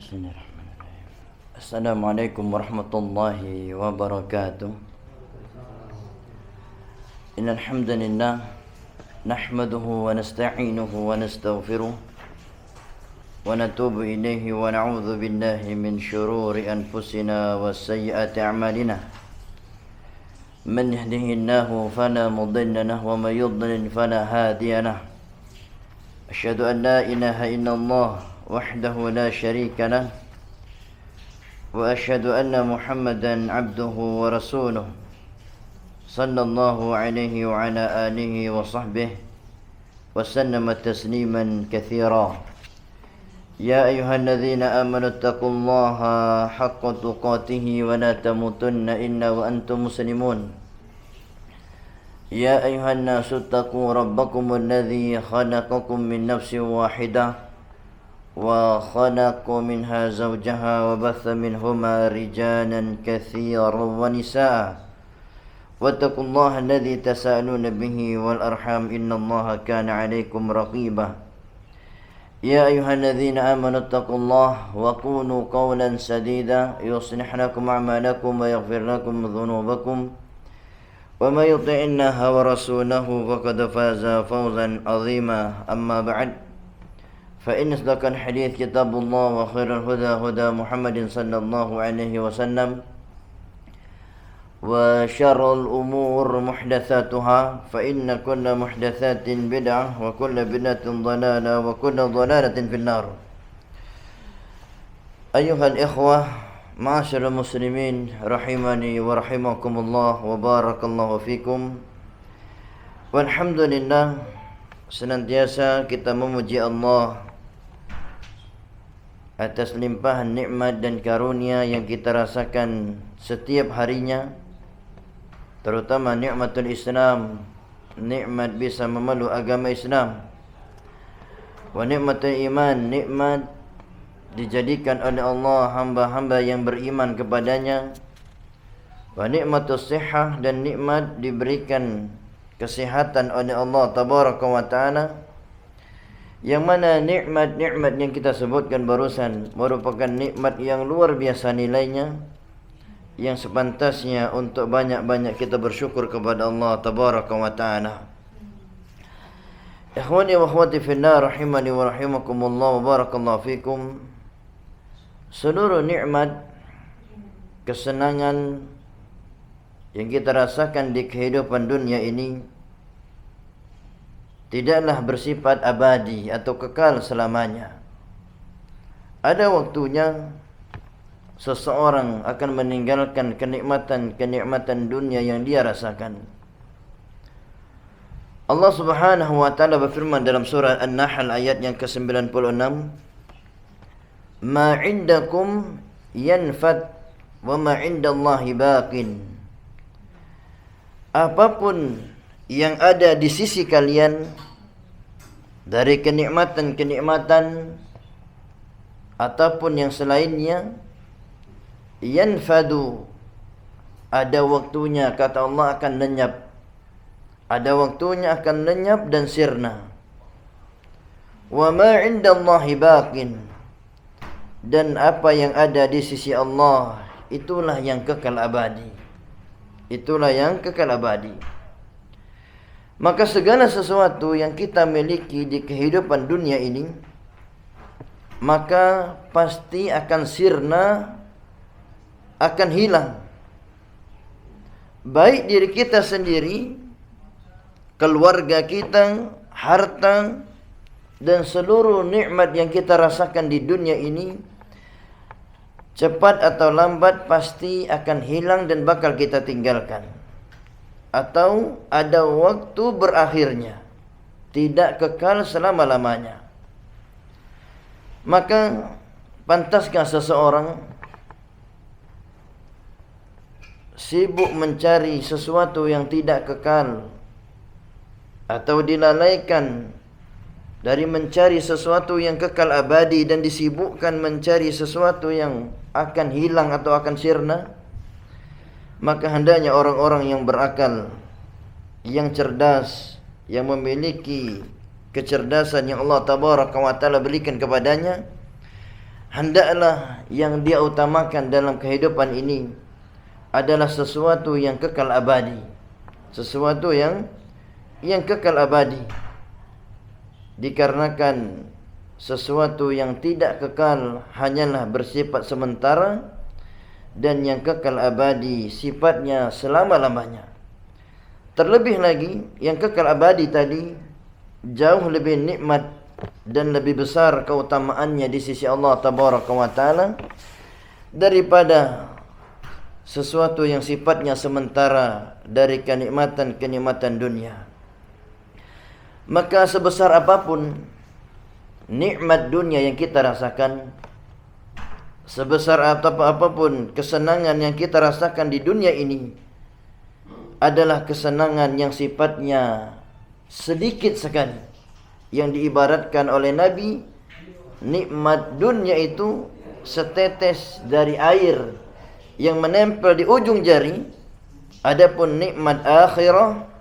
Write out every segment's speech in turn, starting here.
Bismillahirrahmanirrahim. Assalamualaikum warahmatullahi wabarakatuh. Innal hamdalillah nahmaduhu wa nasta'inuhu wa nastaghfiruh wa natubu ilayhi wa na'udzu billahi min shururi anfusina wa sayyiati a'malina. Man yahdihillahu fala mudilla lahu wa may yudlil fala hadiya lahu. Asyhadu an la ilaha illallah wahdahu la syarika lah wa asyhadu anna Muhammadan abduhu wa rasuluh sallallahu alaihi wa ala alihi wa sahbihi wa sallama tasliman katsira. Ya ayyuhalladzina amanu taqullaha haqqa tuqatih wa la tamutunna illa wa antum muslimun. Ya ayyuhan nasu taqu rabbakum alladzi khalaqakum min nafsin wahidah wa khalaqa minha zawjaha wa batha minhuma rijalan katsiran wa nisaa. Wattaqullaha alladzi tasaaluna bihi wal arham innallaha kana 'alaykum raqiba. Ya ayyuhalladzina amanu taqullaha wa qulu qawlan sadida yuslih lakum a'malakum wa yaghfir lakum dhunubakum. Wa may yuti'illaha wa rasulahu faqad faza fawzan 'azima. Amma ba'd. فإن أصدق الحديث كتاب الله وخير الهدى هدى محمد صلى الله عليه وسلم وشر الأمور محدثاتها فإن كل محدثات بدعة وكل بدعة ضلالة وكل ضلالة في النار. أيها الإخوة معاشر المسلمين رحمني ورحمكم الله وبارك الله فيكم. Walhamdulillah, senantiasa kita memuji Allah atas limpahan nikmat dan karunia yang kita rasakan setiap harinya, terutama nikmatul Islam, nikmat bisa memeluk agama Islam, wa nikmatul iman, nikmat dijadikan oleh Allah hamba-hamba yang beriman kepadanya, wa nikmatul sihah, dan nikmat diberikan kesehatan oleh Allah tabaraka wa ta'ala, yang mana nikmat-nikmat yang kita sebutkan barusan merupakan nikmat yang luar biasa nilainya, yang sepantasnya untuk banyak-banyak kita bersyukur kepada Allah tabaraka wa ta'ala. Ikhwani wa akhwati fillah rahimani wa rahimakumullah wa barakallahu fikum. Seluruh nikmat, kesenangan yang kita rasakan di kehidupan dunia ini tidaklah bersifat abadi atau kekal selamanya. Ada waktunya seseorang akan meninggalkan kenikmatan dunia yang dia rasakan. Allah Subhanahu wa taala berfirman dalam surah An-Nahl ayat yang ke-96, "Ma 'indakum yanfad wa ma 'indallahi baqin." Apapun yang ada di sisi kalian dari kenikmatan-kenikmatan ataupun yang selainnya, yanfadu, ada waktunya, kata Allah, akan lenyap. Ada waktunya akan lenyap dan sirna. Wa ma 'indallahi baqin, dan apa yang ada di sisi Allah itulah yang kekal abadi. Itulah yang kekal abadi. Maka segala sesuatu yang kita miliki di kehidupan dunia ini, maka pasti akan sirna, akan hilang. Baik diri kita sendiri, keluarga kita, harta, dan seluruh nikmat yang kita rasakan di dunia ini, cepat atau lambat pasti akan hilang dan bakal kita tinggalkan, atau ada waktu berakhirnya, tidak kekal selama-lamanya. Maka pantaskah seseorang sibuk mencari sesuatu yang tidak kekal, atau dilalaikan dari mencari sesuatu yang kekal abadi dan disibukkan mencari sesuatu yang akan hilang atau akan sirna? Maka hendaknya orang-orang yang berakal, yang cerdas, yang memiliki kecerdasan yang Allah tabaraka wa ta'ala berikan kepadanya, hendaklah yang dia utamakan dalam kehidupan ini adalah sesuatu yang kekal abadi. Sesuatu yang kekal abadi. Dikarenakan sesuatu yang tidak kekal hanyalah bersifat sementara, dan yang kekal abadi sifatnya selama-lamanya. Terlebih lagi, yang kekal abadi tadi jauh lebih nikmat dan lebih besar keutamaannya di sisi Allah Tabaraka wa Ta'ala daripada sesuatu yang sifatnya sementara dari kenikmatan-kenikmatan dunia. Maka sebesar apapun nikmat dunia yang kita rasakan, sebesar apapun kesenangan yang kita rasakan di dunia ini, adalah kesenangan yang sifatnya sedikit sekali, yang diibaratkan oleh Nabi, nikmat dunia itu setetes dari air yang menempel di ujung jari. Adapun nikmat akhirah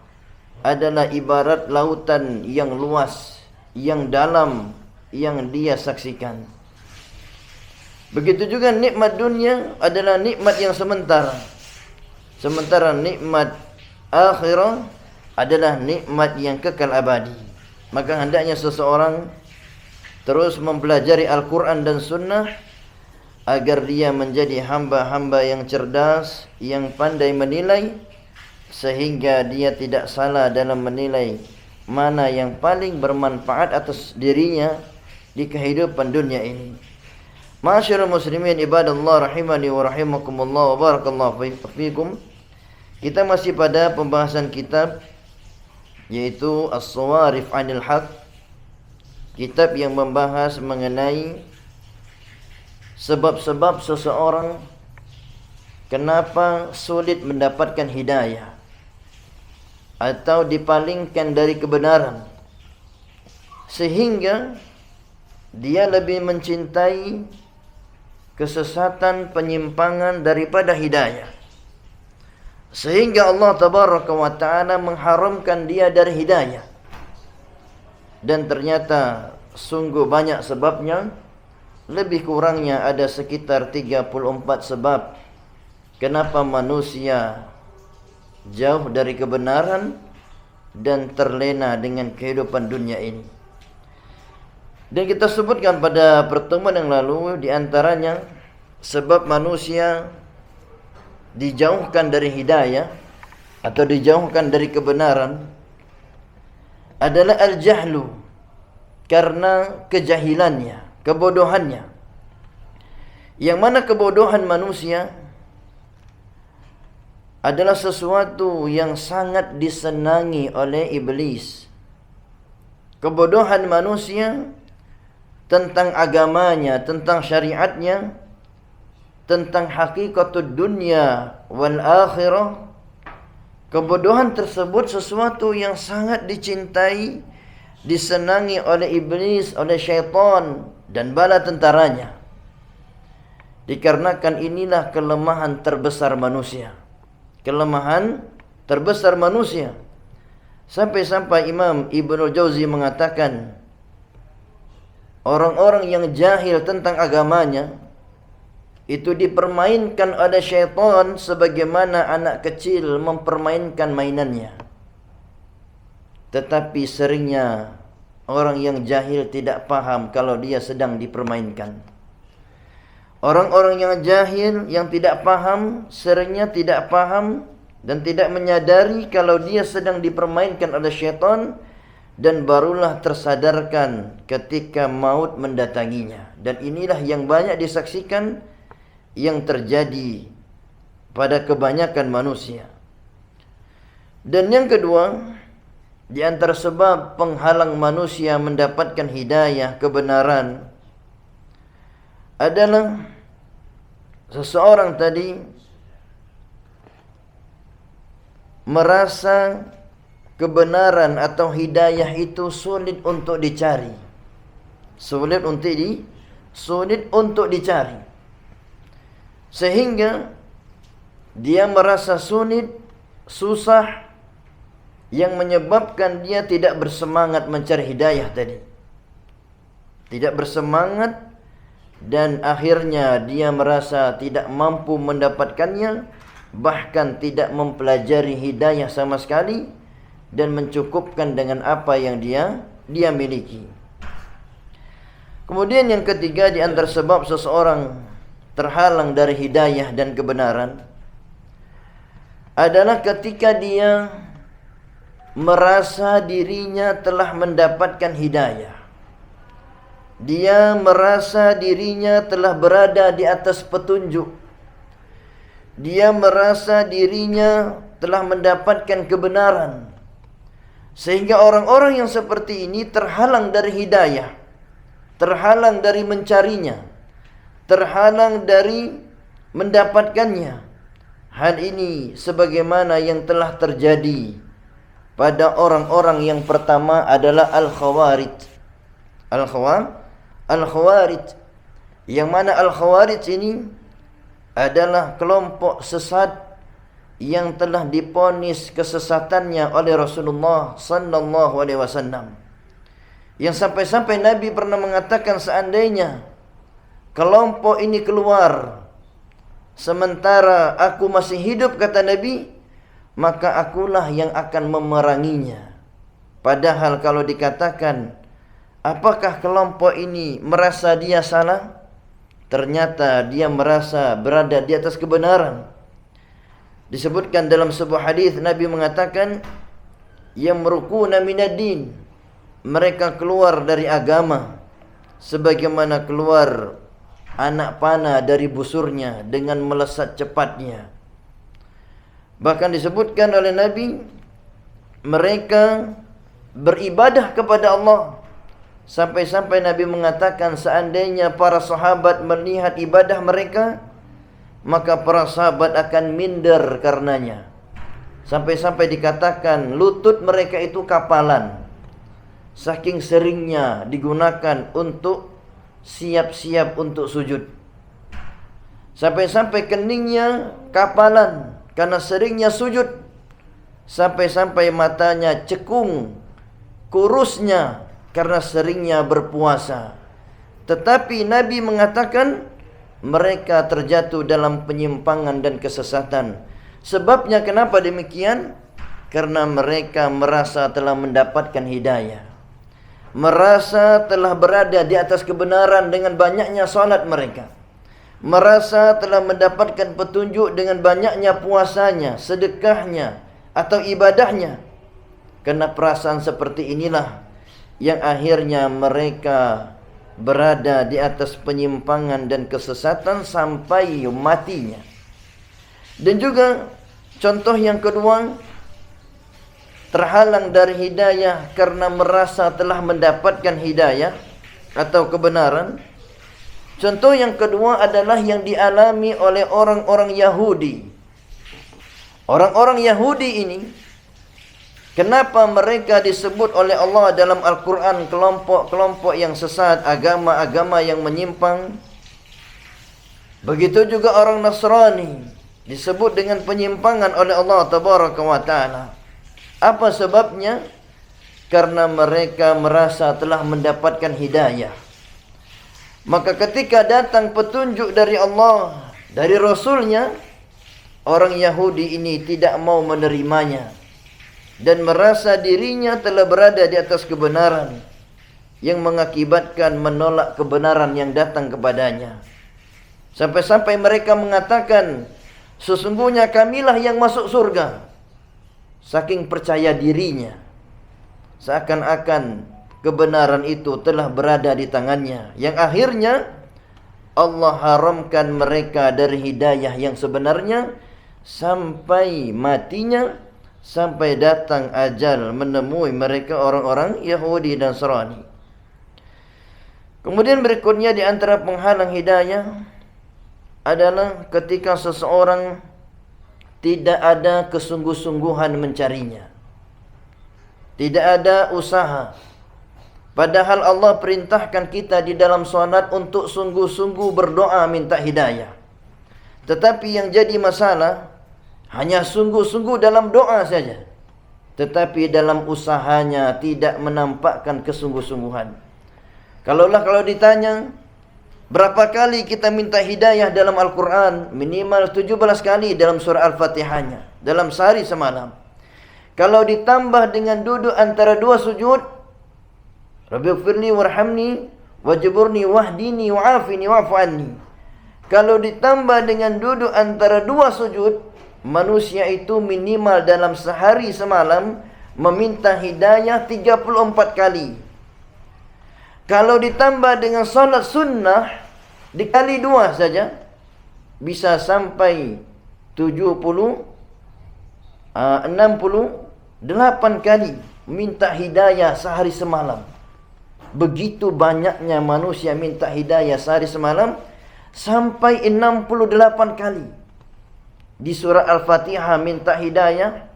adalah ibarat lautan yang luas, yang dalam, yang dia saksikan. Begitu juga nikmat dunia adalah nikmat yang sementara. Sementara nikmat akhirah adalah nikmat yang kekal abadi. Maka hendaknya seseorang terus mempelajari Al-Quran dan Sunnah agar dia menjadi hamba-hamba yang cerdas, yang pandai menilai, sehingga dia tidak salah dalam menilai mana yang paling bermanfaat atas dirinya di kehidupan dunia ini. Ma'asyiral muslimin ibadallah rahimani wa rahimakumullah wa barakallahu fiikum. Kita masih pada pembahasan kitab yaitu As-Sawarif 'anil Haq, kitab yang membahas mengenai sebab-sebab seseorang kenapa sulit mendapatkan hidayah atau dipalingkan dari kebenaran, sehingga dia lebih mencintai kesesatan, penyimpangan daripada hidayah, sehingga Allah Tabaraka wa Ta'ala mengharamkan dia dari hidayah. Dan ternyata sungguh banyak sebabnya. Lebih kurangnya ada sekitar 34 sebab kenapa manusia jauh dari kebenaran dan terlena dengan kehidupan dunia ini. Dan kita sebutkan pada pertemuan yang lalu, di antaranya sebab manusia dijauhkan dari hidayah atau dijauhkan dari kebenaran adalah al-jahlu, karena kejahilannya, kebodohannya. Yang mana kebodohan manusia adalah sesuatu yang sangat disenangi oleh iblis. Kebodohan manusia tentang agamanya, tentang syariatnya, tentang hakikatud dunia wal akhirah. Kebodohan tersebut sesuatu yang sangat dicintai, disenangi oleh iblis, oleh syaitan dan bala tentaranya. Dikarenakan inilah kelemahan terbesar manusia. Kelemahan terbesar manusia. Sampai-sampai Imam Ibnul Jauzi mengatakan, orang-orang yang jahil tentang agamanya itu dipermainkan oleh syaitan sebagaimana anak kecil mempermainkan mainannya. Tetapi seringnya orang yang jahil tidak paham kalau dia sedang dipermainkan. Orang-orang yang jahil, yang tidak paham, seringnya tidak paham dan tidak menyadari kalau dia sedang dipermainkan oleh syaitan, dan barulah tersadarkan ketika maut mendatanginya. Dan inilah yang banyak disaksikan yang terjadi pada kebanyakan manusia. Dan yang kedua, di antara sebab penghalang manusia mendapatkan hidayah, kebenaran, adalah seseorang tadi merasa kebenaran atau hidayah itu sulit untuk dicari. Sulit untuk dicari. Sehingga dia merasa sulit, susah, yang menyebabkan dia tidak bersemangat mencari hidayah tadi. Tidak bersemangat dan akhirnya dia merasa tidak mampu mendapatkannya, bahkan tidak mempelajari hidayah sama sekali dan mencukupkan dengan apa yang dia miliki. Kemudian yang ketiga di antara sebab seseorang terhalang dari hidayah dan kebenaran adalah ketika dia merasa dirinya telah mendapatkan hidayah. Dia merasa dirinya telah berada di atas petunjuk. Dia merasa dirinya telah mendapatkan kebenaran. Sehingga orang-orang yang seperti ini terhalang dari hidayah, terhalang dari mencarinya, terhalang dari mendapatkannya. Hal ini sebagaimana yang telah terjadi pada orang-orang yang pertama adalah Al-Khawarij. Al-Khawarij, yang mana Al-Khawarij ini adalah kelompok sesat yang telah diponis kesesatannya oleh Rasulullah sallallahu alaihi wasallam. Yang sampai-sampai Nabi pernah mengatakan, seandainya kelompok ini keluar sementara aku masih hidup, kata Nabi, maka akulah yang akan memeranginya. Padahal kalau dikatakan apakah kelompok ini merasa dia salah? Ternyata dia merasa berada di atas kebenaran. Disebutkan dalam sebuah hadis Nabi mengatakan, yamrukuna minad-din, mereka keluar dari agama sebagaimana keluar anak panah dari busurnya dengan melesat cepatnya. Bahkan disebutkan oleh Nabi, mereka beribadah kepada Allah sampai-sampai Nabi mengatakan, seandainya para sahabat melihat ibadah mereka, maka para sahabat akan minder karenanya. Sampai-sampai dikatakan lutut mereka itu kapalan, saking seringnya digunakan untuk siap-siap untuk sujud. Sampai-sampai keningnya kapalan karena seringnya sujud. Sampai-sampai matanya cekung, kurusnya karena seringnya berpuasa. Tetapi Nabi mengatakan mereka terjatuh dalam penyimpangan dan kesesatan. Sebabnya kenapa demikian? Karena mereka merasa telah mendapatkan hidayah, merasa telah berada di atas kebenaran dengan banyaknya salat mereka, merasa telah mendapatkan petunjuk dengan banyaknya puasanya, sedekahnya atau ibadahnya. Karena perasaan seperti inilah yang akhirnya mereka berada di atas penyimpangan dan kesesatan sampai matinya. Dan juga contoh yang kedua, terhalang dari hidayah karena merasa telah mendapatkan hidayah atau kebenaran. Contoh yang kedua adalah yang dialami oleh orang-orang Yahudi. Orang-orang Yahudi ini, kenapa mereka disebut oleh Allah dalam Al-Quran kelompok-kelompok yang sesat, agama-agama yang menyimpang? Begitu juga orang Nasrani disebut dengan penyimpangan oleh Allah Tabaraka wa Ta'ala. Apa sebabnya? Karena mereka merasa telah mendapatkan hidayah. Maka ketika datang petunjuk dari Allah, dari Rasulnya, orang Yahudi ini tidak mau menerimanya dan merasa dirinya telah berada di atas kebenaran, yang mengakibatkan menolak kebenaran yang datang kepadanya. Sampai-sampai mereka mengatakan, sesungguhnya kamilah yang masuk surga. Saking percaya dirinya, seakan-akan kebenaran itu telah berada di tangannya. Yang akhirnya Allah haramkan mereka dari hidayah yang sebenarnya sampai matinya, sampai datang ajal menemui mereka orang-orang Yahudi dan Nasrani. Kemudian berikutnya di antara penghalang hidayah adalah ketika seseorang tidak ada kesungguh-sungguhan mencarinya, tidak ada usaha. Padahal Allah perintahkan kita di dalam salat untuk sungguh-sungguh berdoa minta hidayah. Tetapi yang jadi masalah hanya sungguh-sungguh dalam doa saja, tetapi dalam usahanya tidak menampakkan kesungguh-sungguhan. Kalau ditanya, Berapa kali kita minta hidayah dalam Al-Quran? Minimal 17 kali dalam surah Al-Fatihahnya, dalam sehari semalam. Kalau ditambah dengan duduk antara dua sujud, Rabbighfirli warhamni wajburni wahdini wa'afini wa'fu anni. Kalau ditambah dengan duduk antara dua sujud, manusia itu minimal dalam sehari semalam meminta hidayah 34 kali. Kalau ditambah dengan salat sunnah dikali 2 saja, bisa sampai 68 kali minta hidayah sehari semalam. Begitu banyaknya manusia minta hidayah sehari semalam, sampai 68 kali. Di surah Al-Fatihah minta hidayah,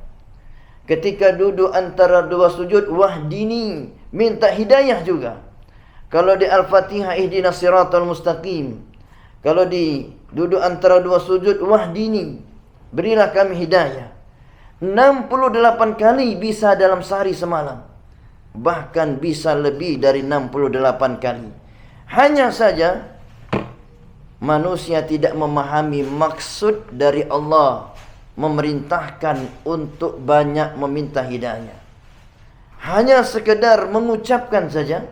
ketika duduk antara dua sujud wahdini, minta hidayah juga. Kalau di Al-Fatihah ihdinas siratal mustaqim, kalau di duduk antara dua sujud wahdini, berilah kami hidayah. 68 kali bisa dalam sehari semalam. Bahkan bisa lebih dari 68 kali. Hanya saja manusia tidak memahami maksud dari Allah memerintahkan untuk banyak meminta hidayah. Hanya sekedar mengucapkan saja,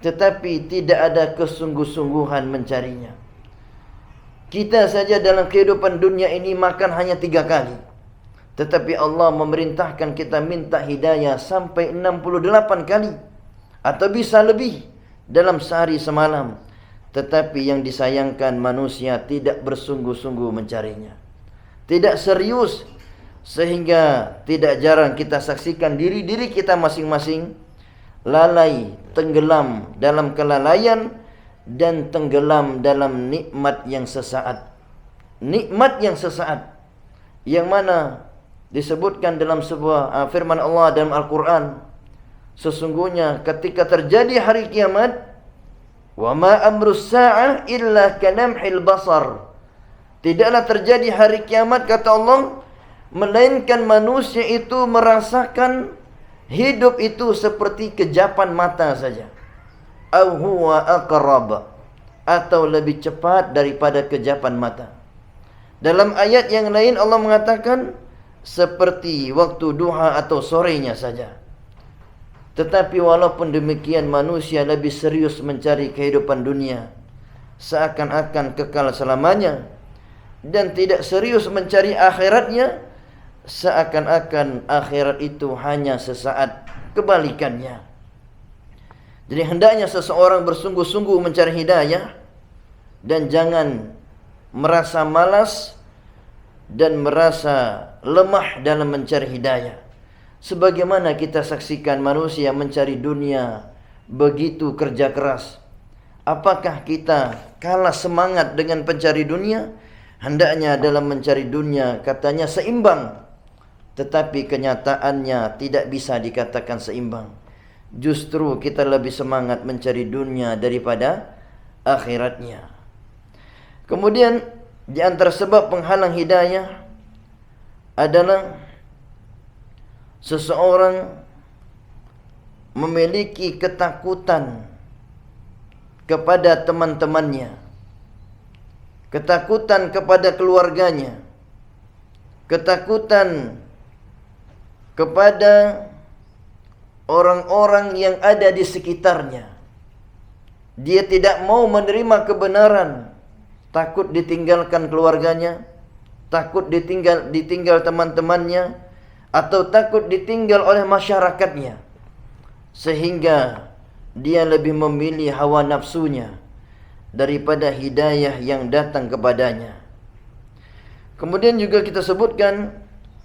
tetapi tidak ada kesungguh-sungguhan mencarinya. Kita saja dalam kehidupan dunia ini makan hanya 3 kali, tetapi Allah memerintahkan kita minta hidayah sampai 68 kali, atau bisa lebih dalam sehari semalam. Tetapi yang disayangkan, manusia tidak bersungguh-sungguh mencarinya, tidak serius, sehingga tidak jarang kita saksikan diri-diri kita masing-masing lalai, tenggelam dalam kelalaian dan tenggelam dalam nikmat yang sesaat. Nikmat yang sesaat, yang mana disebutkan dalam sebuah firman Allah dalam Al-Quran, sesungguhnya ketika terjadi hari kiamat, wa ma amrus sa'ah illa kanamhil basar, tidaklah terjadi hari kiamat, kata Allah, melainkan manusia itu merasakan hidup itu seperti kejapan mata saja. Au huwa aqrab, atau lebih cepat daripada kejapan mata. Dalam ayat yang lain Allah mengatakan seperti waktu duha atau sorenya saja. Tetapi walaupun demikian, manusia lebih serius mencari kehidupan dunia seakan-akan kekal selamanya, dan tidak serius mencari akhiratnya seakan-akan akhirat itu hanya sesaat. Kebalikannya. Jadi hendaknya seseorang bersungguh-sungguh mencari hidayah, dan jangan merasa malas dan merasa lemah dalam mencari hidayah. Sebagaimana kita saksikan manusia mencari dunia begitu kerja keras. Apakah kita kalah semangat dengan pencari dunia? Hendaknya dalam mencari dunia katanya seimbang, tetapi kenyataannya tidak bisa dikatakan seimbang. Justru kita lebih semangat mencari dunia daripada akhiratnya. Kemudian di antara sebab penghalang hidayah adalah seseorang memiliki ketakutan kepada teman-temannya, ketakutan kepada keluarganya, ketakutan kepada orang-orang yang ada di sekitarnya. Dia tidak mau menerima kebenaran, takut ditinggalkan keluarganya, takut ditinggal teman-temannya, atau takut ditinggal oleh masyarakatnya, sehingga dia lebih memilih hawa nafsunya daripada hidayah yang datang kepadanya. Kemudian juga kita sebutkan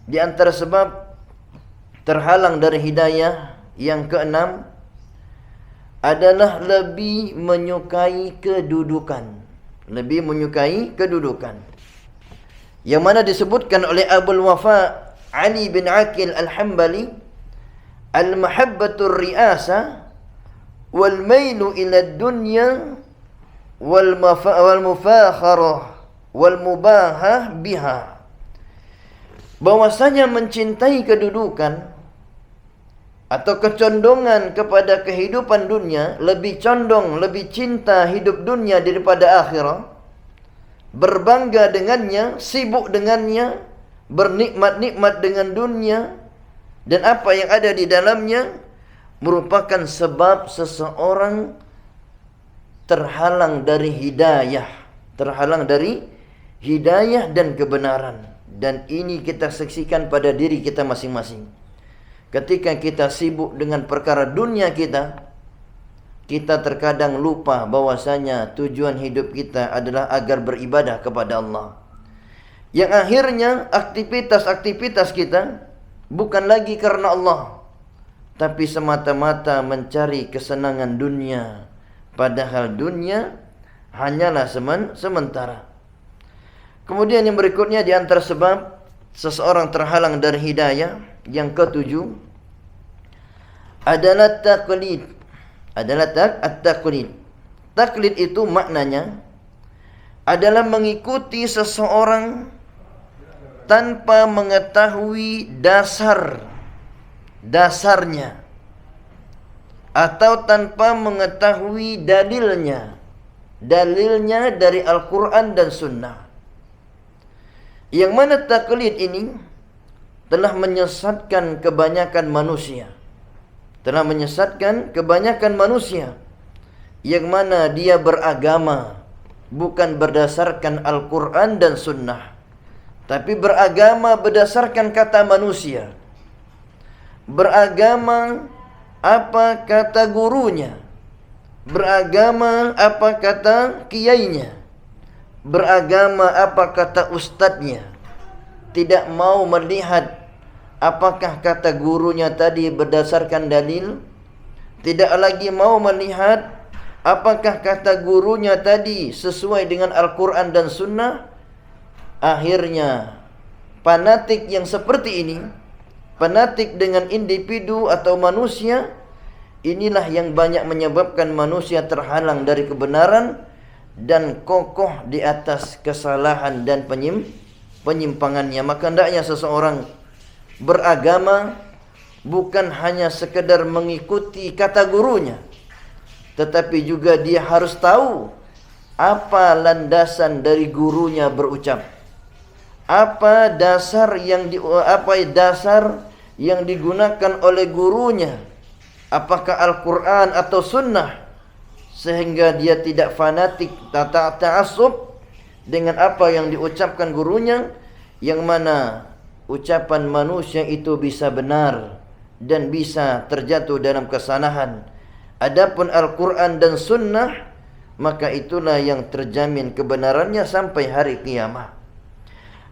di antara sebab terhalang dari hidayah yang keenam adalah lebih menyukai kedudukan. Lebih menyukai kedudukan, yang mana disebutkan oleh Abul Wafa Ali bin Aqil Al-Hambali, al-mahabbatur ri'asa wal mailu ila dunya wal mufakharah wal mubahah biha. Bahwasanya mencintai kedudukan atau kecondongan kepada kehidupan dunia, lebih condong, lebih cinta hidup dunia daripada akhirat, berbangga dengannya, sibuk dengannya, bernikmat-nikmat dengan dunia dan apa yang ada di dalamnya, merupakan sebab seseorang terhalang dari hidayah, terhalang dari hidayah dan kebenaran. Dan ini kita saksikan pada diri kita masing-masing. Ketika kita sibuk dengan perkara dunia kita terkadang lupa bahwasanya tujuan hidup kita adalah agar beribadah kepada Allah. Yang akhirnya aktivitas-aktivitas kita bukan lagi karena Allah, tapi semata-mata mencari kesenangan dunia. Padahal dunia hanyalah sementara. Kemudian yang berikutnya di antara sebab seseorang terhalang dari hidayah, yang ketujuh adalah taklid. Taklid. Taklid itu maknanya adalah mengikuti seseorang tanpa mengetahui dasarnya, atau tanpa mengetahui dalilnya dari Al-Quran dan Sunnah. Yang mana taklid ini telah menyesatkan kebanyakan manusia. Yang mana dia beragama bukan berdasarkan Al-Quran dan Sunnah, tapi beragama berdasarkan kata manusia. Beragama apa kata gurunya, beragama apa kata kiainya, beragama apa kata ustadznya. Tidak mau melihat apakah kata gurunya tadi berdasarkan dalil, tidak lagi mau melihat apakah kata gurunya tadi sesuai dengan Al-Quran dan Sunnah. Akhirnya fanatik yang seperti ini, fanatik dengan individu atau manusia, inilah yang banyak menyebabkan manusia terhalang dari kebenaran dan kokoh di atas kesalahan dan penyimpangannya. Maka hendaknya seseorang beragama bukan hanya sekedar mengikuti kata gurunya, tetapi juga dia harus tahu apa landasan dari gurunya berucap, apa dasar yang digunakan oleh gurunya, apakah Al-Quran atau Sunnah, sehingga dia tidak fanatik, ta'assub dengan apa yang diucapkan gurunya, yang mana ucapan manusia itu bisa benar dan bisa terjatuh dalam kesalahan. Adapun Al-Quran dan Sunnah, maka itulah yang terjamin kebenarannya sampai hari kiamat.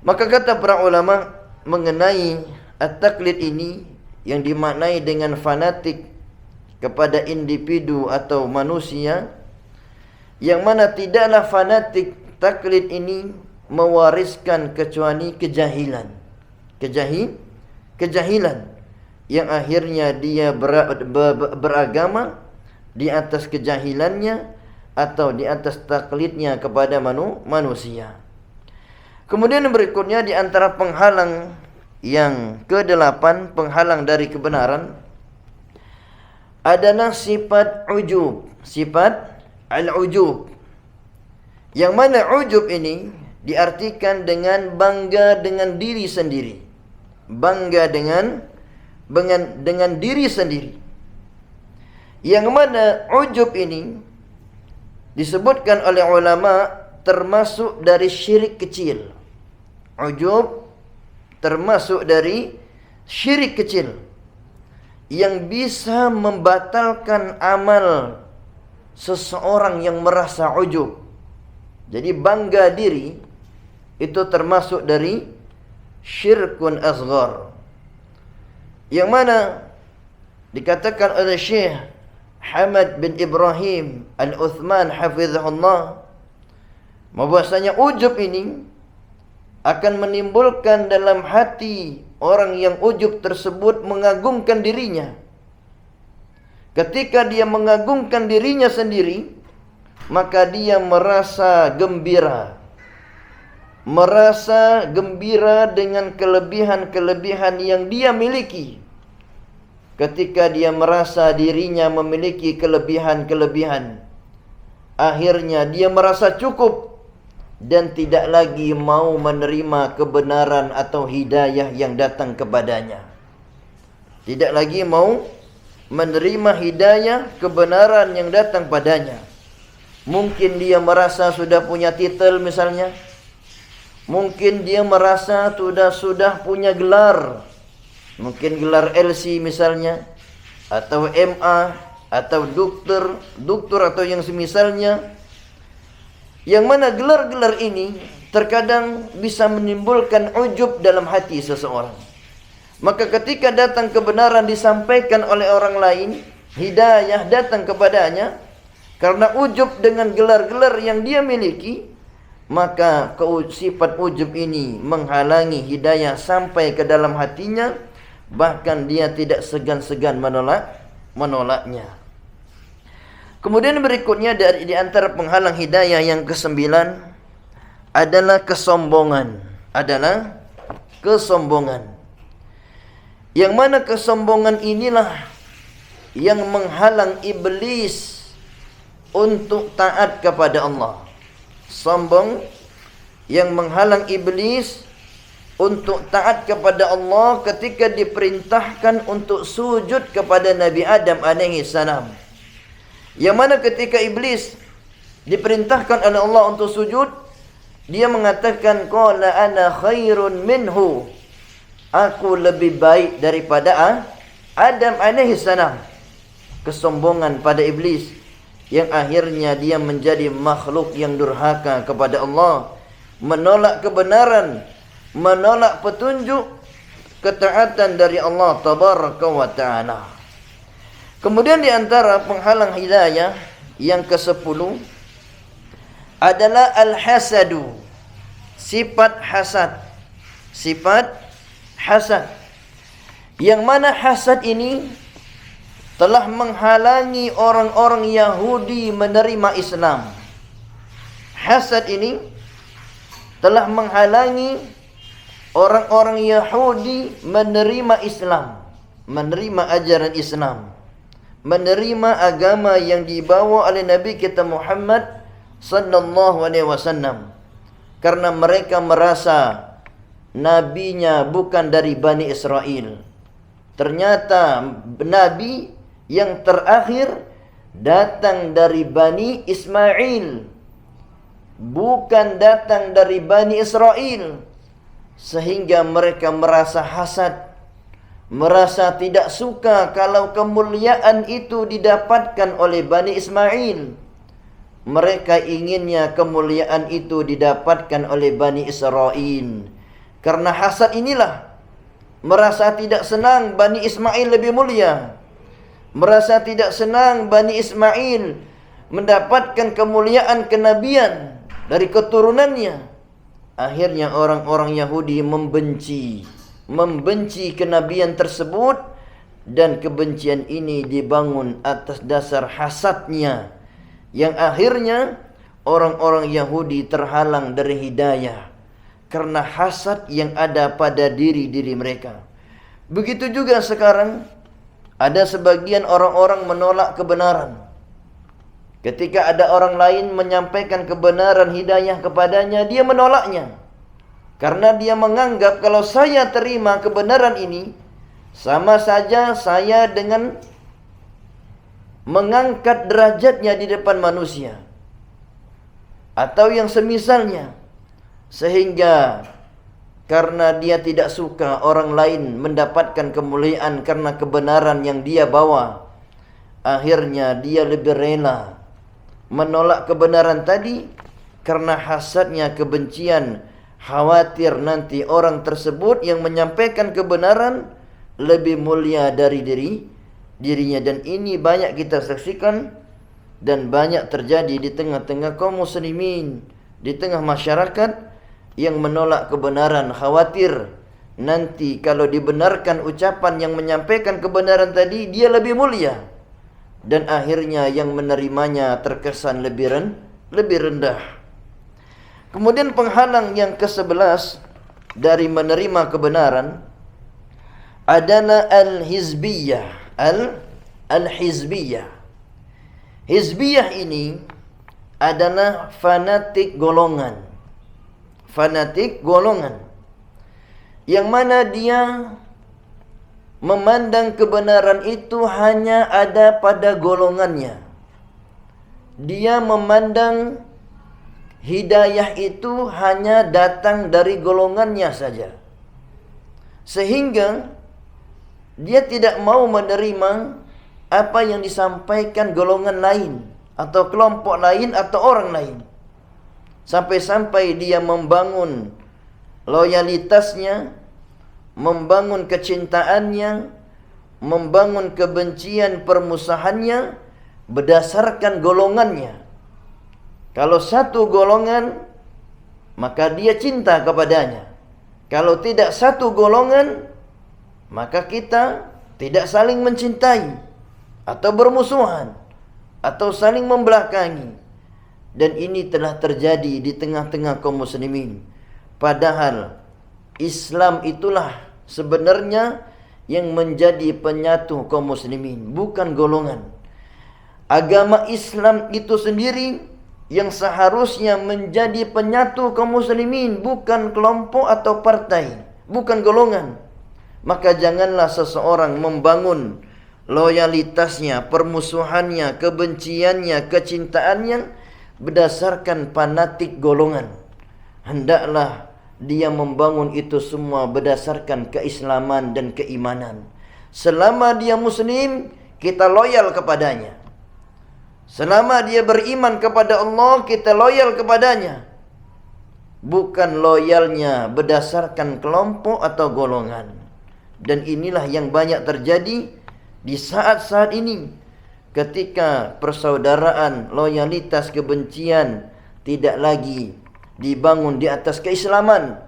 Maka kata para ulama mengenai at-taklid ini, yang dimaknai dengan fanatik kepada individu atau manusia, yang mana tidaklah fanatik taklid ini mewariskan kecuali kejahilan, yang akhirnya dia beragama di atas kejahilannya atau di atas taklidnya kepada manusia. Kemudian berikutnya di antara penghalang yang ke-8, penghalang dari kebenaran, adalah sifat ujub, sifat al-ujub. Yang mana ujub ini diartikan dengan bangga dengan diri sendiri. Bangga dengan diri sendiri. Yang mana ujub ini disebutkan oleh ulama termasuk dari syirik kecil. Ujub termasuk dari syirik kecil yang bisa membatalkan amal seseorang yang merasa ujub. Jadi bangga diri itu termasuk dari syirkun asghar, yang mana dikatakan oleh Syekh Hamad bin Ibrahim Al-Uthman hafizahullah, bahwasanya ujub ini akan menimbulkan dalam hati orang yang ujub tersebut mengagungkan dirinya. Ketika dia mengagungkan dirinya sendiri, maka dia merasa gembira dengan kelebihan-kelebihan yang dia miliki. ketika dia merasa dirinya memiliki kelebihan-kelebihan, akhirnya dia merasa cukup dan tidak lagi mau menerima kebenaran atau hidayah yang datang kepadanya. Tidak lagi mau menerima hidayah kebenaran yang datang padanya. Mungkin dia merasa sudah punya titel misalnya. Mungkin dia merasa sudah punya gelar. Mungkin gelar LC misalnya, atau MA, atau doktor atau yang semisalnya. Yang mana gelar-gelar ini terkadang bisa menimbulkan ujub dalam hati seseorang. Maka ketika datang kebenaran disampaikan oleh orang lain, hidayah datang kepadanya, karena ujub dengan gelar-gelar yang dia miliki, maka sifat ujub ini menghalangi hidayah sampai ke dalam hatinya. Bahkan dia tidak segan-segan menolaknya. Kemudian berikutnya di antara penghalang hidayah yang ke-9 adalah kesombongan. Yang mana kesombongan inilah yang menghalang iblis untuk taat kepada Allah. Sombong yang menghalang iblis untuk taat kepada Allah ketika diperintahkan untuk sujud kepada Nabi Adam alaihi salam. Yang mana ketika iblis diperintahkan oleh Allah untuk sujud, dia mengatakan, qala ana khairun minhu, aku lebih baik daripada Adam alaihi salam. Kesombongan pada iblis yang akhirnya dia menjadi makhluk yang durhaka kepada Allah, menolak kebenaran, menolak petunjuk, ketaatan dari Allah tabaraka wa ta'ala. Kemudian di antara penghalang hidayah yang ke-10 adalah al-hasadu, sifat hasad. Sifat hasad, yang mana hasad ini telah menghalangi orang-orang Yahudi menerima Islam. Hasad ini telah menghalangi orang-orang Yahudi menerima Islam, menerima ajaran Islam, menerima agama yang dibawa oleh Nabi kita Muhammad sallallahu alaihi wasallam, karena mereka merasa nabinya bukan dari Bani Israel. Ternyata nabi yang terakhir datang dari Bani Ismail, bukan datang dari Bani Israel. Sehingga mereka merasa hasad, merasa tidak suka kalau kemuliaan itu didapatkan oleh Bani Ismail. Mereka inginnya kemuliaan itu didapatkan oleh Bani Israel. Karena hasad inilah, merasa tidak senang Bani Ismail lebih mulia, merasa tidak senang Bani Ismail mendapatkan kemuliaan kenabian dari keturunannya. Akhirnya orang-orang Yahudi membenci kenabian tersebut, dan kebencian ini dibangun atas dasar hasadnya, yang akhirnya orang-orang Yahudi terhalang dari hidayah karena hasad yang ada pada diri-diri mereka. Begitu juga sekarang ada sebagian orang-orang menolak kebenaran. Ketika ada orang lain menyampaikan kebenaran hidayah kepadanya, dia menolaknya. Karena dia menganggap kalau saya terima kebenaran ini, sama saja saya dengan mengangkat derajatnya di depan manusia, atau yang semisalnya. Sehingga karena dia tidak suka orang lain mendapatkan kemuliaan karena kebenaran yang dia bawa, akhirnya dia lebih rela menolak kebenaran tadi karena hasadnya, kebencian, khawatir nanti orang tersebut yang menyampaikan kebenaran lebih mulia dari dirinya. Dan ini banyak kita saksikan dan banyak terjadi di tengah-tengah kaum muslimin, di tengah masyarakat yang menolak kebenaran, khawatir nanti kalau dibenarkan ucapan yang menyampaikan kebenaran tadi, dia lebih mulia, dan akhirnya yang menerimanya terkesan lebih rendah. Kemudian penghalang yang ke-11 dari menerima kebenaran adalah al-hizbiyah, Al-Hizbiyah. Hizbiyah ini adalah fanatik golongan. Fanatik golongan. Yang mana dia memandang kebenaran itu hanya ada pada golongannya. Dia memandang hidayah itu hanya datang dari golongannya saja. Sehingga dia tidak mau menerima apa yang disampaikan golongan lain atau kelompok lain atau orang lain. Sampai-sampai dia membangun loyalitasnya, membangun kecintaannya, membangun kebencian permusuhannya berdasarkan golongannya. Kalau satu golongan, maka dia cinta kepadanya. Kalau tidak satu golongan, maka kita tidak saling mencintai atau bermusuhan atau saling membelakangi. Dan ini telah terjadi di tengah-tengah kaum muslimin. Padahal Islam itulah sebenarnya yang menjadi penyatu kaum muslimin, bukan golongan. Agama Islam itu sendiri yang seharusnya menjadi penyatu kaum muslimin, bukan kelompok atau partai, bukan golongan. Maka janganlah seseorang membangun loyalitasnya, permusuhannya, kebenciannya, kecintaannya berdasarkan fanatik golongan. Hendaklah dia membangun itu semua berdasarkan keislaman dan keimanan. Selama dia muslim, kita loyal kepadanya. Selama dia beriman kepada Allah, kita loyal kepadanya. Bukan loyalnya berdasarkan kelompok atau golongan. Dan inilah yang banyak terjadi di saat-saat ini. Ketika persaudaraan, loyalitas, kebencian tidak lagi dibangun di atas keislaman,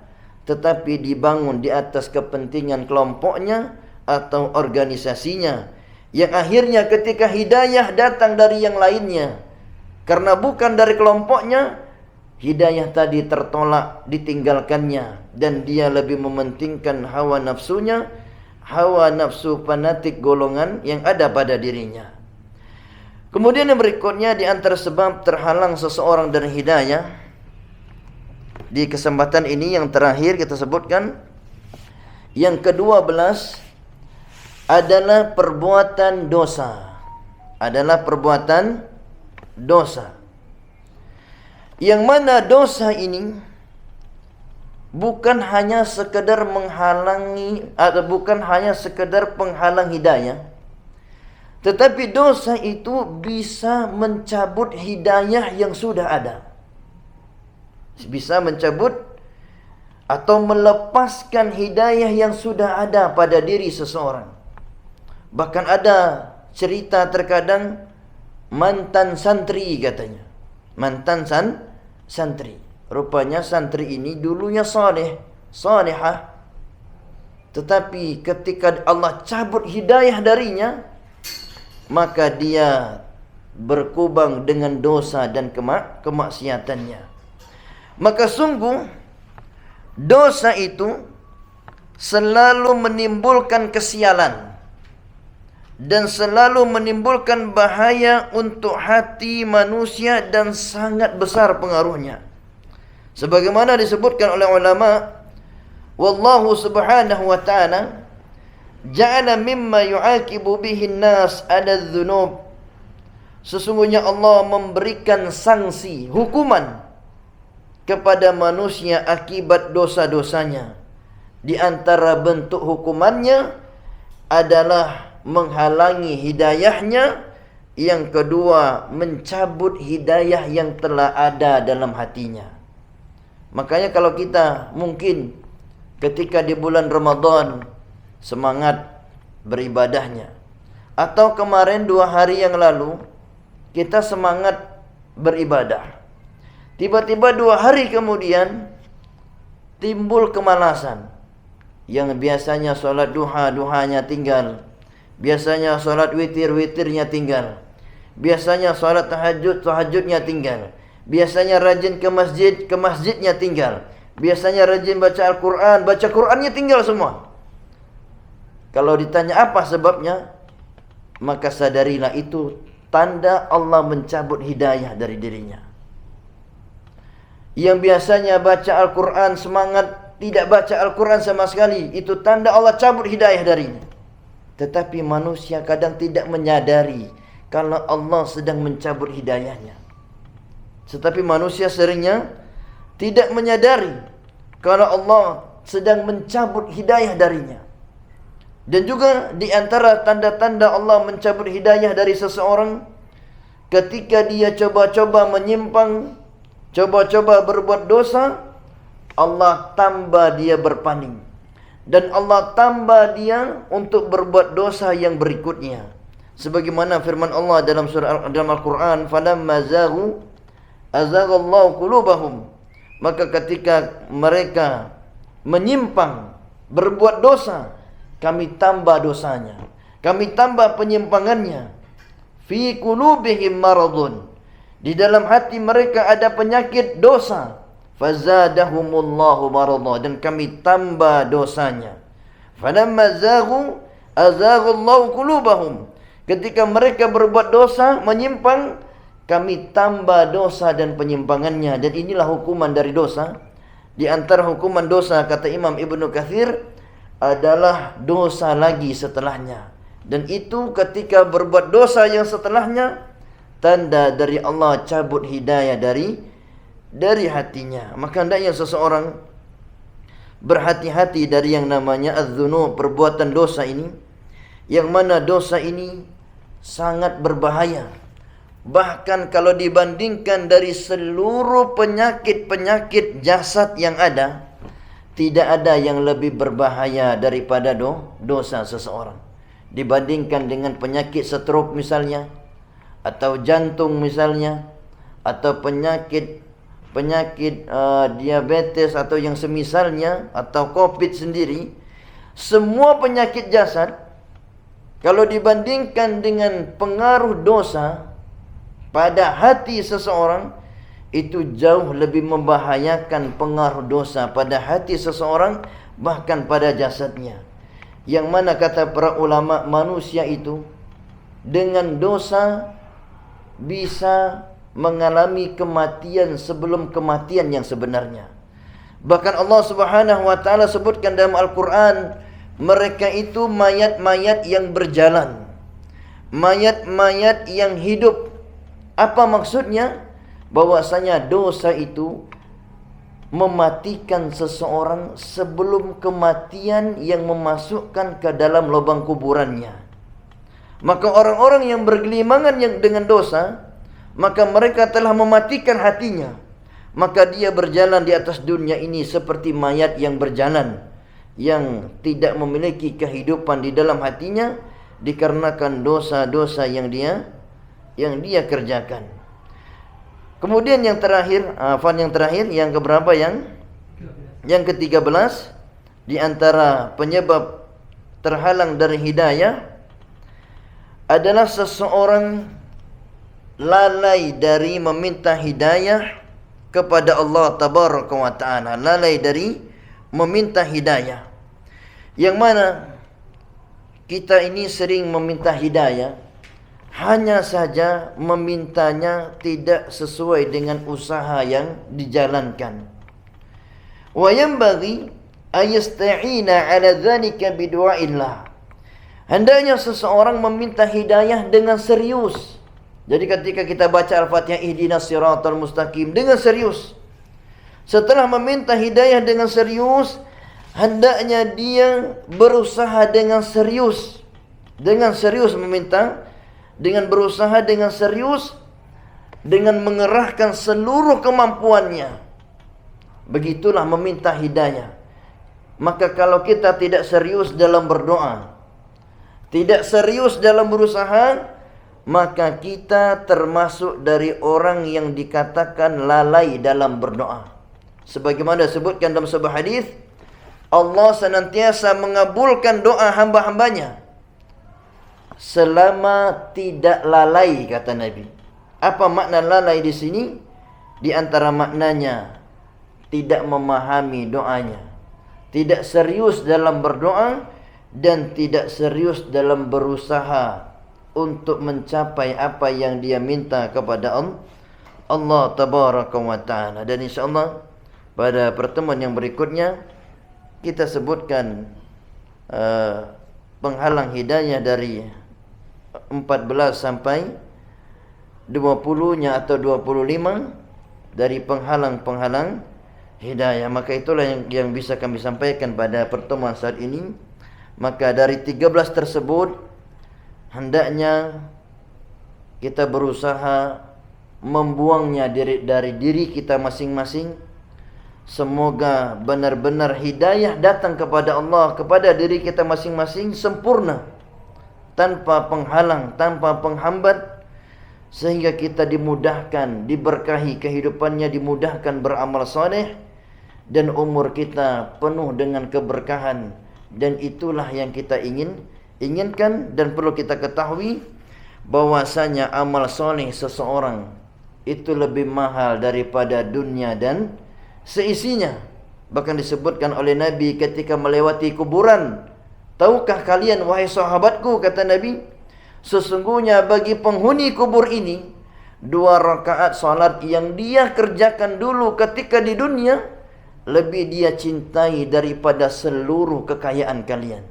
tetapi dibangun di atas kepentingan kelompoknya atau organisasinya, yang akhirnya ketika hidayah datang dari yang lainnya, karena bukan dari kelompoknya, hidayah tadi tertolak, ditinggalkannya, dan dia lebih mementingkan hawa nafsunya, hawa nafsu fanatik golongan yang ada pada dirinya. Kemudian yang berikutnya, di antara sebab terhalang seseorang dari hidayah, di kesempatan ini yang terakhir kita sebutkan, yang ke-12 adalah perbuatan dosa. Adalah perbuatan dosa. Yang mana dosa ini bukan hanya sekedar menghalangi atau bukan hanya sekedar penghalang hidayah, tetapi dosa itu bisa mencabut hidayah yang sudah ada. Bisa mencabut atau melepaskan hidayah yang sudah ada pada diri seseorang. Bahkan ada cerita terkadang mantan santri katanya. Mantan santri. Rupanya santri ini dulunya salihah. Tetapi ketika Allah cabut hidayah darinya, maka dia berkubang dengan dosa dan kemaksiatannya. Maka sungguh dosa itu selalu menimbulkan kesialan dan selalu menimbulkan bahaya untuk hati manusia dan sangat besar pengaruhnya. Sebagaimana disebutkan oleh ulama, wallahu subhanahu wa ta'ala ja'ala mimma yu'aqibu bihin nas 'ala dzunub. Sesungguhnya Allah memberikan sanksi, hukuman kepada manusia akibat dosa-dosanya. Di antara bentuk hukumannya adalah menghalangi hidayahnya. Yang kedua, mencabut hidayah yang telah ada dalam hatinya. Makanya kalau kita mungkin ketika di bulan Ramadan semangat beribadahnya, atau kemarin 2 hari yang lalu kita semangat beribadah, tiba-tiba 2 hari kemudian timbul kemalasan. Yang biasanya solat duhanya tinggal, biasanya solat witirnya tinggal, biasanya solat tahajudnya tinggal, biasanya rajin ke masjidnya tinggal, biasanya rajin baca Al-Quran, baca Qurannya tinggal semua. Kalau ditanya apa sebabnya, maka sadarilah itu tanda Allah mencabut hidayah dari dirinya. Yang biasanya baca Al-Quran semangat, tidak baca Al-Quran sama sekali, itu tanda Allah cabut hidayah darinya. Tetapi manusia kadang tidak menyadari kalau Allah sedang mencabut hidayahnya. Tetapi manusia seringnya tidak menyadari kalau Allah sedang mencabut hidayah darinya. Dan juga di antara tanda-tanda Allah mencabut hidayah dari seseorang, ketika dia coba-coba menyimpang, coba-coba berbuat dosa, Allah tambah dia berpaling. Dan Allah tambah dia untuk berbuat dosa yang berikutnya. Sebagaimana firman Allah dalam surah dalam Al-Quran, "Falamma zaghu azaghallahu qulubahum." Maka ketika mereka menyimpang, berbuat dosa, kami tambah dosanya, kami tambah penyimpangannya. Fi qulubihim maradun, di dalam hati mereka ada penyakit dosa. Fazadahumullahu maradha, dan kami tambah dosanya. Falamma zaghu azaghallahu qulubahum, ketika mereka berbuat dosa, menyimpang, kami tambah dosa dan penyimpangannya. Dan inilah hukuman dari dosa. Di antara hukuman dosa, kata Imam Ibnu Katsir, adalah dosa lagi setelahnya. Dan itu ketika berbuat dosa yang setelahnya, tanda dari Allah cabut hidayah dari hatinya. Maka hendaknya seseorang berhati-hati dari yang namanya az-dzunub, perbuatan dosa ini, yang mana dosa ini sangat berbahaya. Bahkan kalau dibandingkan dari seluruh penyakit-penyakit jasad yang ada, tidak ada yang lebih berbahaya daripada dosa seseorang. Dibandingkan dengan penyakit stroke misalnya, atau jantung misalnya, atau penyakit diabetes atau yang semisalnya, atau COVID sendiri, semua penyakit jasad, kalau dibandingkan dengan pengaruh dosa pada hati seseorang, itu jauh lebih membahayakan pengaruh dosa pada hati seseorang, bahkan pada jasadnya. Yang mana kata para ulama, manusia itu dengan dosa bisa mengalami kematian sebelum kematian yang sebenarnya. Bahkan Allah Subhanahu wa taala sebutkan dalam Al-Quran, mereka itu mayat-mayat yang berjalan, mayat-mayat yang hidup. Apa maksudnya? Bahwasanya dosa itu mematikan seseorang sebelum kematian yang memasukkan ke dalam lubang kuburannya. Maka orang-orang yang bergelimangan dengan dosa, maka mereka telah mematikan hatinya. Maka dia berjalan di atas dunia ini seperti mayat yang berjalan, yang tidak memiliki kehidupan di dalam hatinya, dikarenakan dosa-dosa yang dia kerjakan. Kemudian yang terakhir, yang keberapa, yang ke-13 di antara penyebab terhalang dari hidayah adalah seseorang lalai dari meminta hidayah kepada Allah Tabaraka wa Ta'ala. Lalai dari meminta hidayah, yang mana kita ini sering meminta hidayah, hanya saja memintanya tidak sesuai dengan usaha yang dijalankan. Wa yanbaghi ayasta'ina 'ala dzalika bidu'aillah. Hendaknya seseorang meminta hidayah dengan serius. Jadi ketika kita baca Al-Fatihah, ihdinas siratal mustaqim, dengan serius. Setelah meminta hidayah dengan serius, hendaknya dia berusaha dengan serius. Dengan serius meminta, dengan berusaha dengan serius, dengan mengerahkan seluruh kemampuannya. Begitulah meminta hidayah. Maka kalau kita tidak serius dalam berdoa, tidak serius dalam berusaha, maka kita termasuk dari orang yang dikatakan lalai dalam berdoa. Sebagaimana disebutkan dalam sebuah hadis, Allah senantiasa mengabulkan doa hamba-hambanya selama tidak lalai, kata Nabi. Apa makna lalai di sini? Di antara maknanya tidak memahami doanya, tidak serius dalam berdoa, dan tidak serius dalam berusaha untuk mencapai apa yang dia minta kepada Allah tabaraka wa ta'ala. Dan insyaAllah pada pertemuan yang berikutnya kita sebutkan penghalang hidayah dari 14 sampai 20-nya atau 25 dari penghalang-penghalang hidayah. Maka itulah yang bisa kami sampaikan pada pertemuan saat ini. Maka dari 13 tersebut hendaknya kita berusaha membuangnya dari diri kita masing-masing. Semoga benar-benar hidayah datang kepada Allah, kepada diri kita masing-masing sempurna, tanpa penghalang, tanpa penghambat, sehingga kita dimudahkan, diberkahi kehidupannya, dimudahkan beramal saleh, dan umur kita penuh dengan keberkahan. Dan itulah yang kita inginkan. Dan perlu kita ketahui bahwasanya amal soleh seseorang itu lebih mahal daripada dunia dan seisinya. Bahkan disebutkan oleh Nabi ketika melewati kuburan, tahukah kalian wahai sahabatku, kata Nabi, sesungguhnya bagi penghuni kubur ini 2 rakaat salat yang dia kerjakan dulu ketika di dunia lebih dia cintai daripada seluruh kekayaan kalian.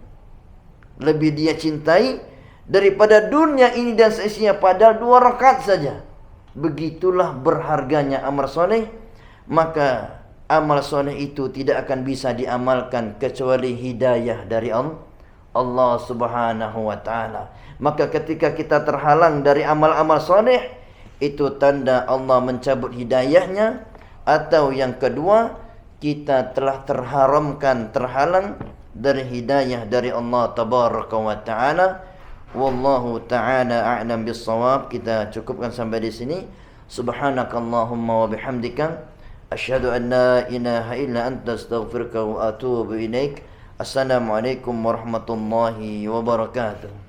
Lebih dia cintai daripada dunia ini dan seisinya, padahal 2 rakaat saja. Begitulah berharganya amal soleh. Maka amal soleh itu tidak akan bisa diamalkan kecuali hidayah dari Allah subhanahu wa ta'ala. Maka ketika kita terhalang dari amal-amal soleh, itu tanda Allah mencabut hidayahnya. Atau yang kedua, kita telah terhalang dari hidayah dari Allah tabaraka wa ta'ala. Wallahu ta'ala a'lam bis-shawab. Kita cukupkan sampai di sini. Subhanakallahumma wa bihamdika asyhadu an la ilaha illa anta astaghfiruka wa atubu ilaik. Assalamualaikum warahmatullahi wabarakatuh.